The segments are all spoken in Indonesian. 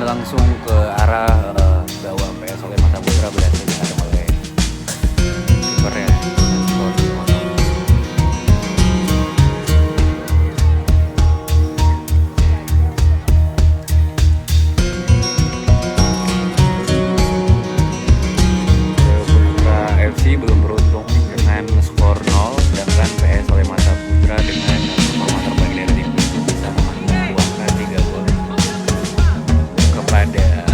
langsung ke arah gawang PS oleh Mata Putra berhasil dihadang oleh kipernya. Putra FC belum beruntung dengan skor 0, sedangkan PS oleh Mata Putra dengan performa terbaik dari tim bisa menguangkan 3 gol kepada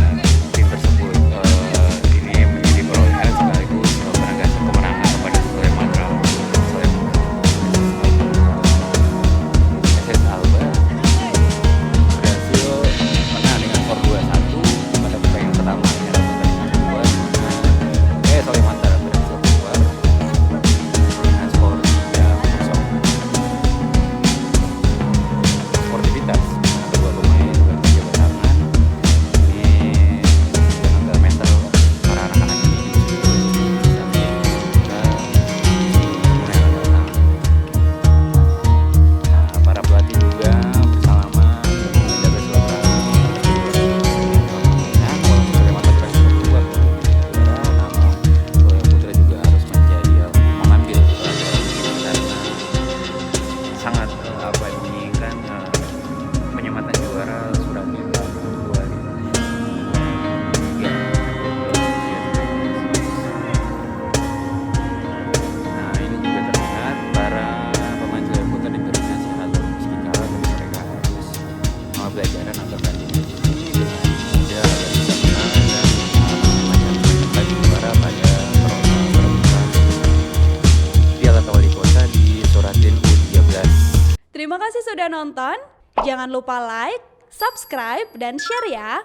tim tersebut. Ini menjadi perolehan sekaligus penegasan kemenangan kepada Sumatera. SS Alba berhasil menang dengan skor 2-1 pada pertandingan pertama. Sumatera berhasil keluar dengan skor 3-0. Sportivitas kedua pemain berjabat tangan. Ini tenaga mental para anak-anak ini bisa para pelatih juga bersalaman menjaga silaturahmi. Nah, walaupun Sumatera berhasil keluar Putra juga harus mengambil karena sangat menginginkan penyematan juara Surabaya 2023. Nah, ini juga terlihat para pemain Surabaya Putra diberi nasihat meski kalah, tapi mereka harus pelajaran agar nanti dengan mudah agar bisa menang dan lagi juara pada Piala Wali Kota di Suratin U13. Terima kasih sudah nonton. Jangan lupa like, subscribe, dan share ya.